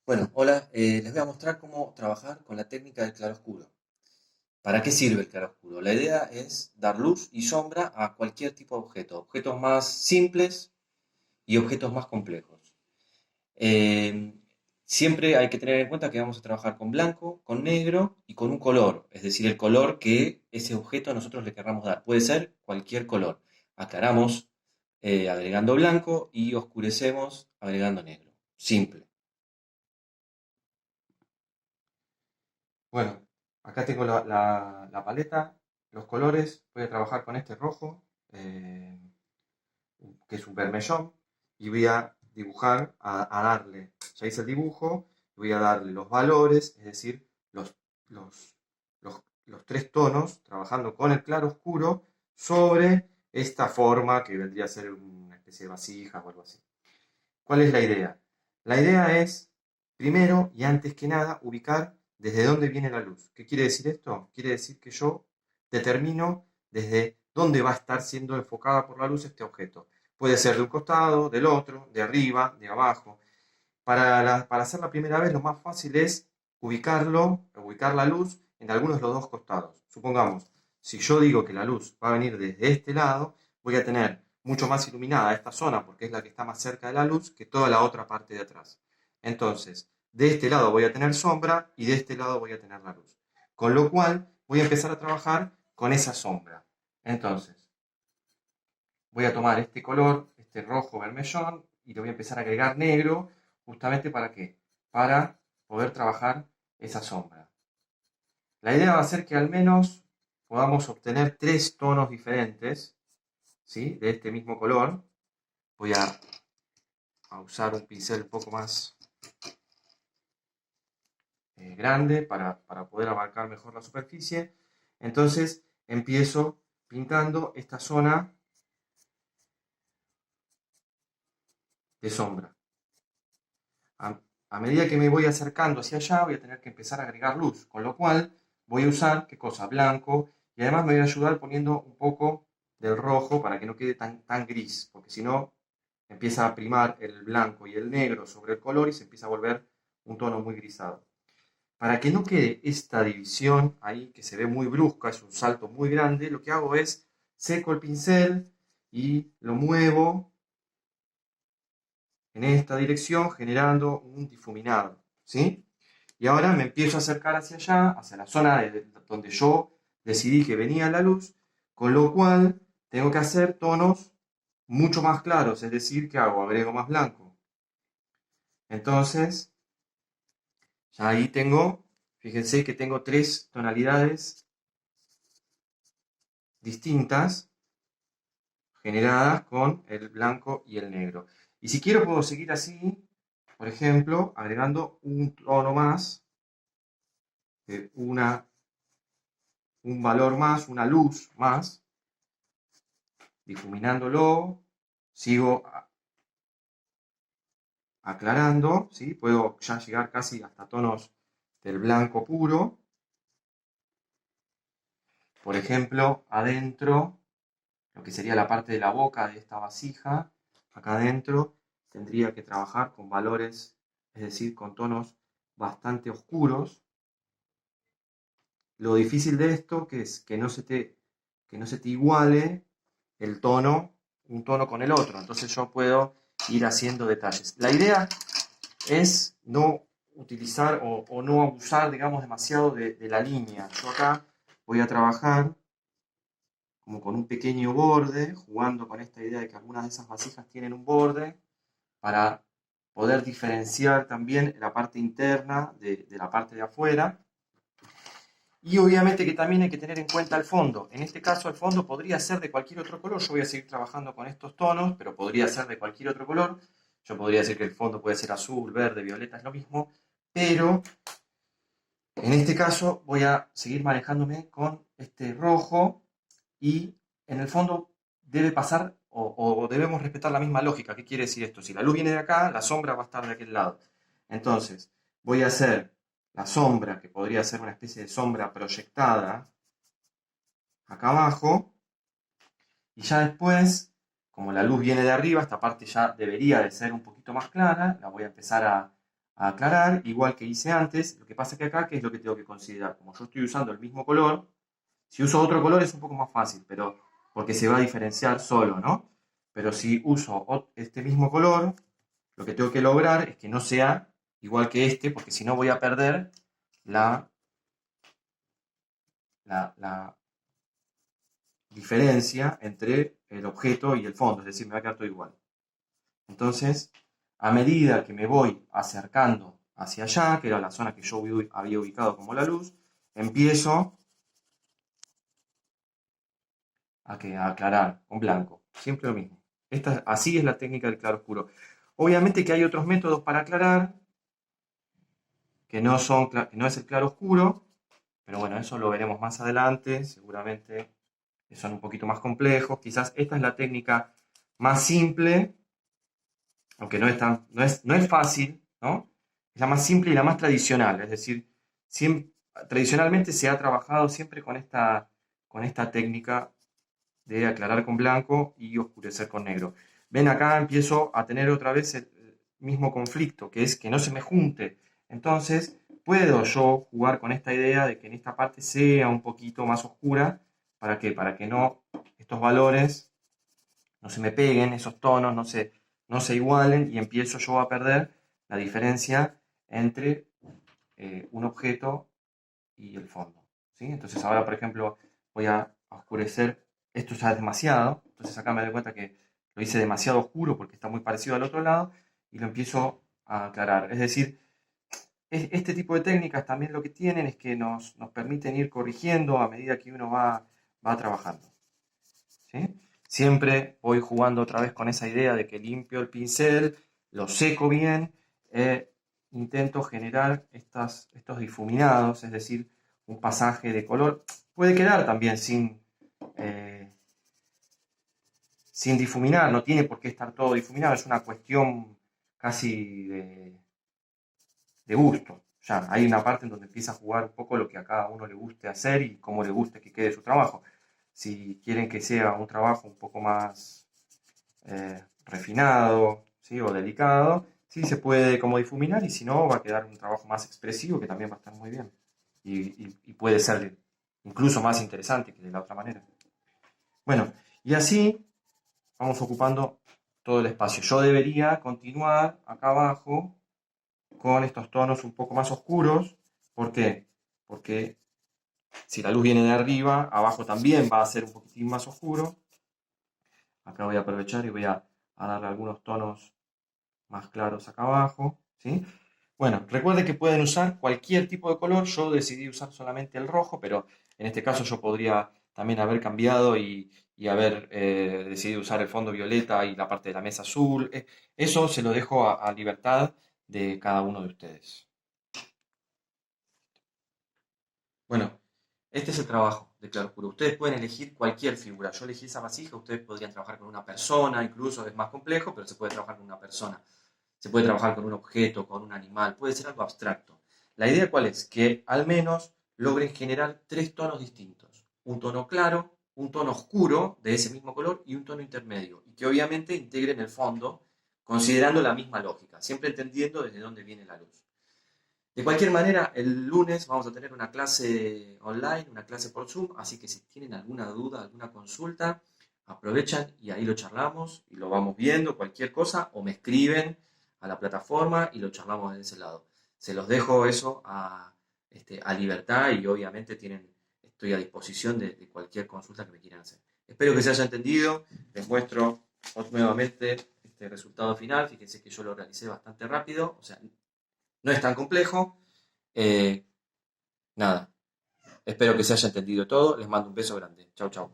Bueno, hola, les voy a mostrar cómo trabajar con la técnica del claroscuro. ¿Para qué sirve el claroscuro? La idea es dar luz y sombra a cualquier tipo de objeto, objetos más simples y objetos más complejos. Eh, Siempre hay que tener en cuenta que vamos a trabajar con blanco, con negro y con un color, es decir, el color que ese objeto nosotros le querramos dar. Puede ser cualquier color. Aclaramos agregando blanco y oscurecemos agregando negro. Simple. Bueno, acá tengo la paleta, los colores. Voy a trabajar con este rojo, eh, que es un vermellón, y voy a dibujar, a darle, ya hice el dibujo, voy a darle los valores, es decir, los, los tres tonos, trabajando con el claro oscuro sobre esta forma que vendría a ser una especie de vasija o algo así. ¿Cuál es la idea? La idea es, primero y antes que nada, ubicar desde dónde viene la luz. ¿Qué quiere decir esto? Quiere decir que yo determino desde dónde va a estar siendo enfocada por la luz este objeto. Puede ser de un costado, del otro, de arriba, de abajo. Para hacer la primera vez, lo más fácil es ubicar la luz en algunos de los dos costados. Supongamos, si yo digo que la luz va a venir desde este lado, voy a tener mucho más iluminada esta zona porque es la que está más cerca de la luz que toda la otra parte de atrás. Entonces, de este lado voy a tener sombra y de este lado voy a tener la luz. Con lo cual, voy a empezar a trabajar con esa sombra. Entonces, voy a tomar este color, este rojo vermellón, y le voy a empezar a agregar negro, justamente para qué? Para poder trabajar esa sombra. La idea va a ser que al menos podamos obtener tres tonos diferentes, ¿sí? De este mismo color. Voy a usar un pincel un poco más grande para poder abarcar mejor la superficie. Entonces empiezo pintando esta zona de sombra. A, a medida que me voy acercando hacia allá, voy a tener que empezar a agregar luz, con lo cual voy a usar, ¿qué cosa? Blanco, y además me voy a ayudar poniendo un poco del rojo para que no quede tan gris, porque si no empieza a primar el blanco y el negro sobre el color y se empieza a volver un tono muy grisado. Para que no quede esta división ahí que se ve muy brusca, es un salto muy grande, lo que hago es seco el pincel y lo muevo en esta dirección generando un difuminado, ¿sí? Y ahora me empiezo a acercar hacia allá, hacia la zona donde yo decidí que venía la luz, con lo cual tengo que hacer tonos mucho más claros, es decir, ¿qué hago? Agrego más blanco. Entonces, ya ahí tengo, fíjense que tengo tres tonalidades distintas generadas con el blanco y el negro. Y si quiero puedo seguir así, por ejemplo, agregando un tono más, un valor más, una luz más, difuminándolo, sigo aclarando, ¿sí? Puedo ya llegar casi hasta tonos del blanco puro. Por ejemplo, adentro, lo que sería la parte de la boca de esta vasija, acá adentro tendría que trabajar con valores, es decir, con tonos bastante oscuros. Lo difícil de esto que es que no se te iguale el tono, un tono con el otro. Entonces yo puedo ir haciendo detalles. La idea es no utilizar o no abusar, digamos, demasiado de la línea. Yo acá voy a trabajar como con un pequeño borde, jugando con esta idea de que algunas de esas vasijas tienen un borde, para poder diferenciar también la parte interna de la parte de afuera. Y obviamente que también hay que tener en cuenta el fondo. En este caso el fondo podría ser de cualquier otro color. Yo voy a seguir trabajando con estos tonos, pero podría ser de cualquier otro color. Yo podría decir que el fondo puede ser azul, verde, violeta, es lo mismo. Pero en este caso voy a seguir manejándome con este rojo y en el fondo debe pasar o debemos respetar la misma lógica. ¿Qué quiere decir esto? Si la luz viene de acá, la sombra va a estar de aquel lado. Entonces voy a hacer la sombra, que podría ser una especie de sombra proyectada acá abajo, y ya después, como la luz viene de arriba, esta parte ya debería de ser un poquito más clara, la voy a empezar a aclarar, igual que hice antes. Lo que pasa que acá, ¿qué es lo que tengo que considerar? Como yo estoy usando el mismo color, si uso otro color es un poco más fácil, pero porque se va a diferenciar solo, ¿no? Pero si uso este mismo color, lo que tengo que lograr es que no sea igual que este, porque si no voy a perder la, la diferencia entre el objeto y el fondo, es decir, me va a quedar todo igual. Entonces, a medida que me voy acercando hacia allá, que era la zona que yo había ubicado como la luz, empiezo a aclarar con blanco. Siempre lo mismo. Así es la técnica del claroscuro. Obviamente que hay otros métodos para aclarar, que no es el claroscuro, pero bueno, eso lo veremos más adelante. Seguramente son un poquito más complejos. Quizás esta es la técnica más simple, aunque no es fácil, ¿no? Es la más simple y la más tradicional, es decir, tradicionalmente se ha trabajado siempre con esta técnica de aclarar con blanco y oscurecer con negro. Ven, acá empiezo a tener otra vez el mismo conflicto, que es que no se me junte. Entonces, puedo yo jugar con esta idea de que en esta parte sea un poquito más oscura. ¿Para qué? Para que no estos valores no se me peguen, esos tonos no se igualen y empiezo yo a perder la diferencia entre un objeto y el fondo. ¿Sí? Entonces ahora, por ejemplo, voy a oscurecer, esto ya es demasiado, entonces acá me doy cuenta que lo hice demasiado oscuro porque está muy parecido al otro lado y lo empiezo a aclarar. Es decir, este tipo de técnicas también lo que tienen es que nos permiten ir corrigiendo a medida que uno va trabajando. ¿Sí? Siempre voy jugando otra vez con esa idea de que limpio el pincel, lo seco bien, intento generar estos difuminados, es decir, un pasaje de color. Puede quedar también eh, sin difuminar, no tiene por qué estar todo difuminado, es una cuestión casi de gusto. Ya hay una parte en donde empieza a jugar un poco lo que a cada uno le guste hacer y cómo le guste que quede su trabajo. Si quieren que sea un trabajo un poco más refinado, ¿sí? O delicado, sí se puede como difuminar y si no va a quedar un trabajo más expresivo que también va a estar muy bien y puede ser incluso más interesante que de la otra manera. Bueno, y así vamos ocupando todo el espacio. Yo debería continuar acá abajo con estos tonos un poco más oscuros. ¿Por qué? Porque si la luz viene de arriba, abajo también va a ser un poquitín más oscuro. Acá voy a aprovechar y voy a darle algunos tonos más claros acá abajo, ¿sí? Bueno, recuerden que pueden usar cualquier tipo de color. Yo decidí usar solamente el rojo, pero en este caso yo podría también haber cambiado y haber decidido usar el fondo violeta y la parte de la mesa azul. Eso se lo dejo a libertad de cada uno de ustedes. Bueno, este es el trabajo de claroscuro. Ustedes pueden elegir cualquier figura. Yo elegí esa vasija, ustedes podrían trabajar con una persona, incluso es más complejo, pero se puede trabajar con una persona. Se puede trabajar con un objeto, con un animal, puede ser algo abstracto. La idea cuál es? Que al menos logren generar tres tonos distintos. Un tono claro, un tono oscuro de ese mismo color y un tono intermedio. Y que obviamente integren el fondo considerando la misma lógica, siempre entendiendo desde dónde viene la luz. De cualquier manera, el lunes vamos a tener una clase online, una clase por Zoom, así que si tienen alguna duda, alguna consulta, aprovechan y ahí lo charlamos y lo vamos viendo, cualquier cosa, o me escriben a la plataforma y lo charlamos de ese lado. Se los dejo eso a libertad y obviamente estoy a disposición de cualquier consulta que me quieran hacer. Espero que se haya entendido, les muestro nuevamente este resultado final, fíjense que yo lo realicé bastante rápido, o sea, no es tan complejo. Nada, espero que se haya entendido todo. Les mando un beso grande. Chau, chau.